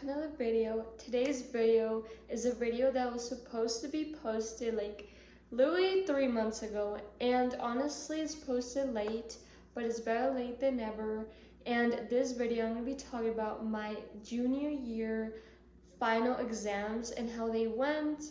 to another video. Today's video is a video that was supposed to be posted like literally 3 months ago, and honestly it's posted late, but it's better late than never. And this video I'm going to be talking about my junior year final exams and how they went.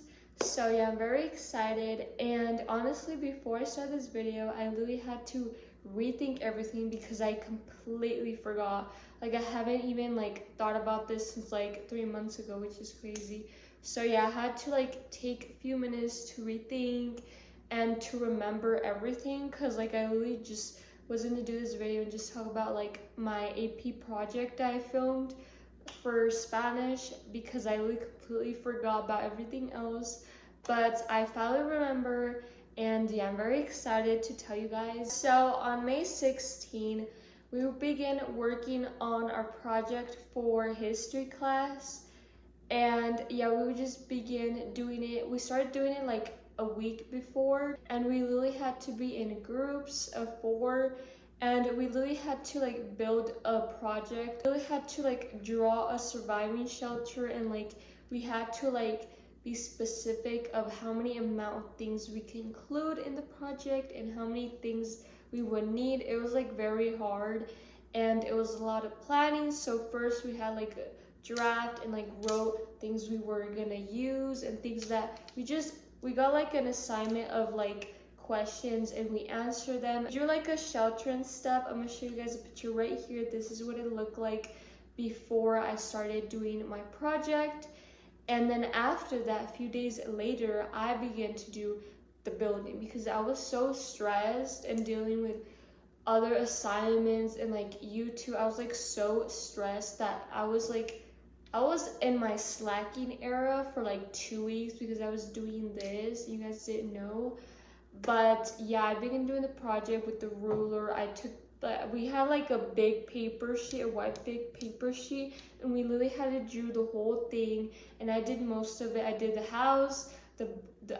So yeah, I'm very excited, and honestly before I start this video I literally had to rethink everything because I completely forgot. Like I haven't even thought about this since 3 months ago, which is crazy. So yeah, I had to take a few minutes to rethink and to remember everything, because I literally just was gonna do this video and just talk about my AP project I filmed for Spanish, because I really completely forgot about everything else. But I finally remember, and yeah, I'm very excited to tell you guys. So on May 16, we will begin working on our project for history class. And yeah, we would just begin doing it. We started doing it like a week before, and we literally had to be in groups of 4, and we literally had to build a project. We literally had to draw a surviving shelter, and we had to be specific of how many amount of things we can include in the project and how many things we would need. It was very hard, and it was a lot of planning. So first we had a draft and wrote things we were gonna use and things that we got an assignment of questions, and we answer them. We drew a shelter and stuff. I'm gonna show you guys a picture right here. This is what it looked like before I started doing my project. And then after that, a few days later, I began to do the building because I was so stressed and dealing with other assignments and YouTube. I was so stressed that I was in my slacking era for 2 weeks because I was doing this. You guys didn't know. But yeah, I began doing the project with the ruler. We had a big paper sheet, a white big paper sheet, and we literally had to do the whole thing, and I did most of it. I did the house,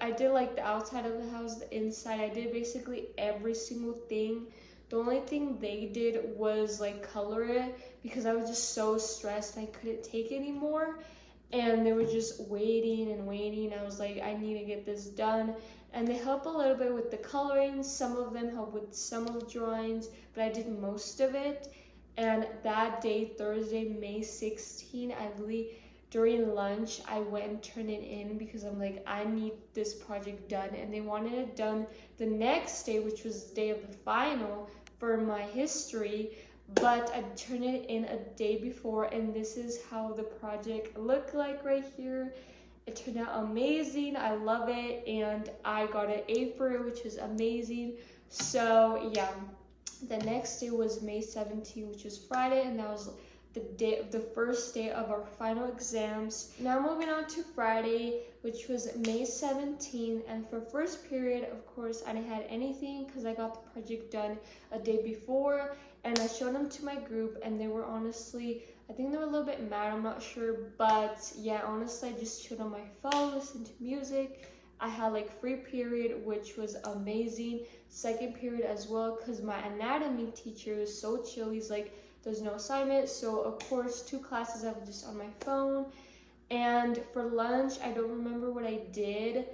I did the outside of the house, the inside. I did basically every single thing. The only thing they did was color it, because I was just so stressed I couldn't take anymore, and they were just waiting and waiting. I was I need to get this done. And they help a little bit with the coloring. Some of them help with some of the drawings, but I did most of it. And that day, Thursday, May 16, I literally, during lunch, I went and turned it in because I'm I need this project done. And they wanted it done the next day, which was the day of the final for my history. But I turned it in a day before, and this is how the project looked like right here. It turned out amazing. I love it, and I got an A for it, which is amazing. So yeah, the next day was May 17, which was Friday, and that was the first day of our final exams. Now moving on to Friday, which was May 17, and for first period, of course, I didn't have anything because I got the project done a day before, and I showed them to my group, and they were honestly, I think they were a little bit mad, I'm not sure, but yeah, honestly, I just chilled on my phone, listened to music. I had free period, which was amazing. Second period as well, because my anatomy teacher was so chill. He's there's no assignment, so of course 2 classes I was just on my phone. And for lunch, I don't remember what I did,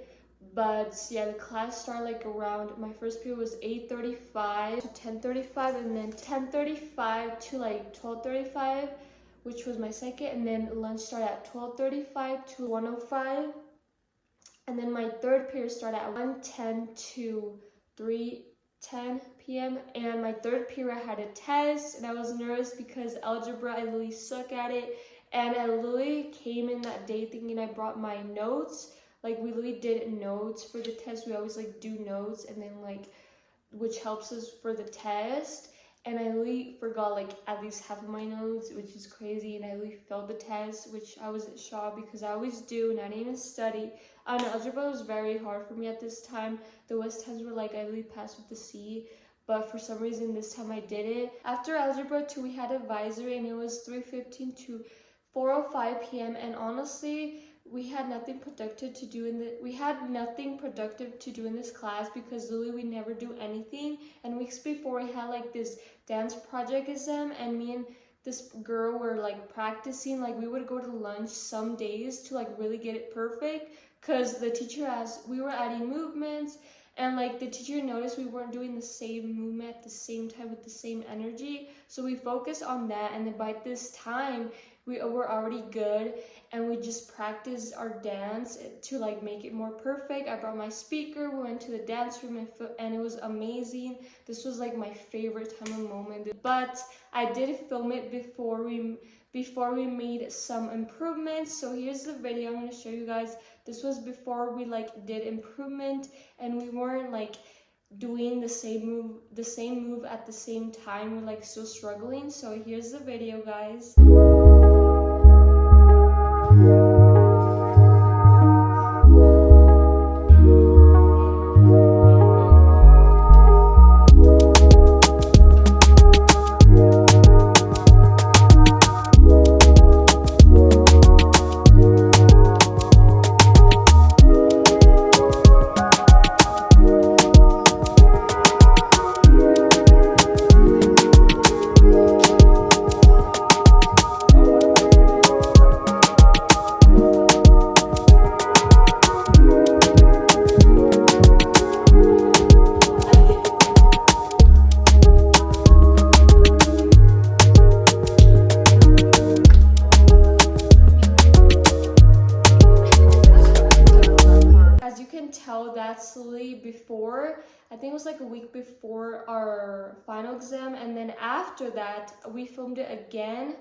but yeah, the class started around, my first period was 8:35 to 10:35, and then 10:35 to 12:35, which was my second, and then lunch started at 12:35 to 1:05, and then my third period started at 1:10 to 3:10 p.m. And my third period I had a test, and I was nervous because algebra, I literally suck at it, and I literally came in that day thinking I brought my notes. We literally did notes for the test. We always do notes, and then which helps us for the test. And I really forgot at least half of my notes, which is crazy, and I really failed the test, which I was shocked because I always do, and I didn't even study. I know algebra was very hard for me at this time. The West times were I really passed with the C, but for some reason this time I did it. After algebra 2, we had advisory, and it was 3:15 to 4:05 p.m. And honestly, we had nothing productive to do in this class because literally we never do anything. And weeks before, we had this dance project exam, and me and this girl were like practicing. Like we would go to lunch some days to like really get it perfect, because the teacher we were adding movements, and like the teacher noticed we weren't doing the same movement at the same time with the same energy. So we focused on that, and then by this time we were already good, and we just practiced our dance to like make it more perfect. I brought my speaker, we went to the dance room, and it was amazing. This was like my favorite time and moment. But I did film it before we made some improvements. So here's the video I'm going to show you guys. This was before we like did improvement, and we weren't like doing the same move at the same time. We're like still struggling. So here's the video, guys. That's literally before, I think it was like a week before our final exam, and then after that we filmed it again,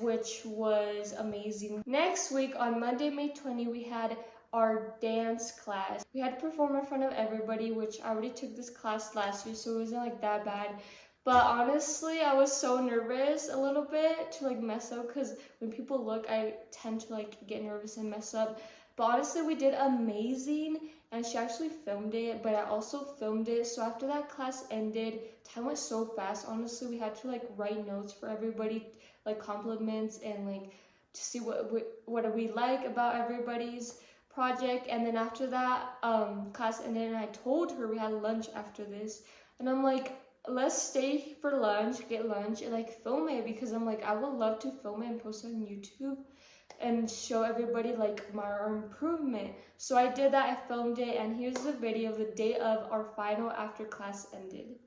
which was amazing. Next week on Monday, May 20, we had our dance class. We had to perform in front of everybody, which I already took this class last year, so it wasn't like that bad. But honestly, I was so nervous a little bit to like mess up, because when people look, I tend to like get nervous and mess up. But honestly, we did amazing, and she actually filmed it, but I also filmed it. So after that class ended, time went so fast. Honestly, we had to like write notes for everybody, like compliments, and like to see what we like about everybody's project. And then after that, class ended, and I told her we had lunch after this, and I'm like, let's stay for lunch, get lunch, and like film it, because I'm like, I would love to film it and post it on YouTube and show everybody like our improvement. So I did that, I filmed it, and here's the video of the day of our final after class ended.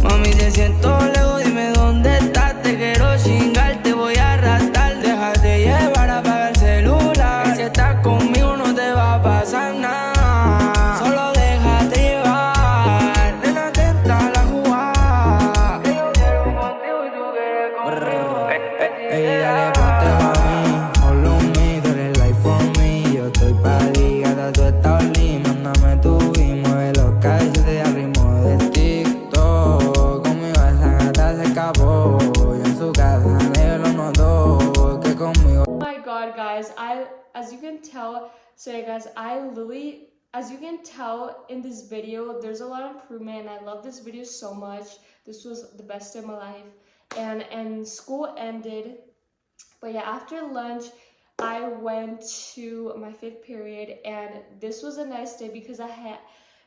Mami, te siento lejos, dime dónde estás. Te quiero chingar, te voy a arrastrar. Déjate llevar, apaga el celular. Que si estás conmigo no te va a pasar nada. Solo déjate llevar. Nena, atenta a la jugada. Que yo quiero contigo y tú quieres conmigo. Ey, dale, ponte pa' mí. Follow me, tú eres life for me. Yo estoy pa' ligada, tú estás only. Mándame tu y mueve los callos de ritmo de TikTok. Conmigo esa gata se escapó. Y en su casa nadie lo notó. Que conmigo. Oh my god, guys, as you can tell, as you can tell in this video, there's a lot of improvement, and I love this video so much. This was the best day of my life. And school ended, but yeah, after lunch I went to my 5th period, and this was a nice day because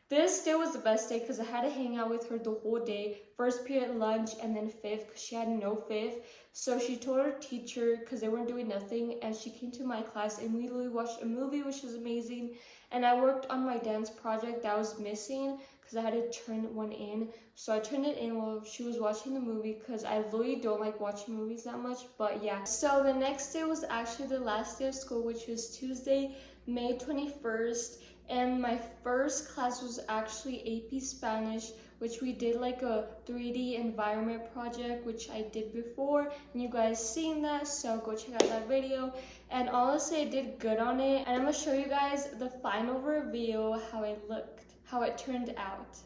this day was the best day because I had to hang out with her the whole day. 1st period, lunch, and then 5th, because she had no 5th. So she told her teacher, because they weren't doing nothing, and she came to my class, and we literally watched a movie, which was amazing. And I worked on my dance project that was missing, because I had to turn one in. So I turned it in while she was watching the movie, because I literally don't like watching movies that much. But yeah, so the next day was actually the last day of school, which was Tuesday, May 21st. And my first class was actually AP Spanish, which we did like a 3D environment project, which I did before, and you guys seen that, so go check out that video. And honestly, I did good on it, and I'm gonna show you guys the final review, how it looked, how it turned out.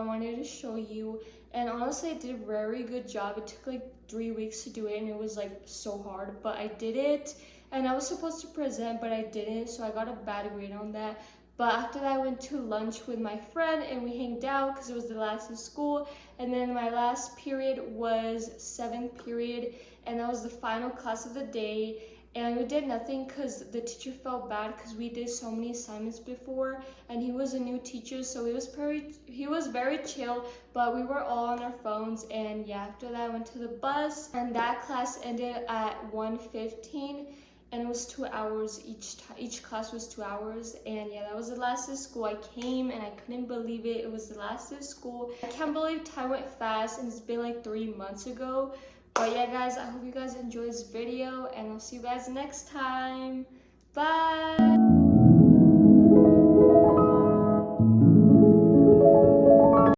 I wanted to show you. And honestly, I did a very good job. It took like 3 weeks to do it, and it was like so hard, but I did it. And I was supposed to present, but I didn't, so I got a bad grade on that. But after that, I went to lunch with my friend and we hanged out because it was the last of school. And then my last period was 7th period, and that was the final class of the day. And we did nothing because the teacher felt bad because we did so many assignments before, and he was a new teacher, so he was very chill, but we were all on our phones. And yeah, after that I went to the bus, and that class ended at 1:15, and it was 2 hours each class was 2 hours. And yeah, that was the last day of school. I came and I couldn't believe it. It was the last day of school. I can't believe time went fast, and it's been like 3 months ago. But yeah, guys, I hope you guys enjoyed this video, and I'll see you guys next time. Bye!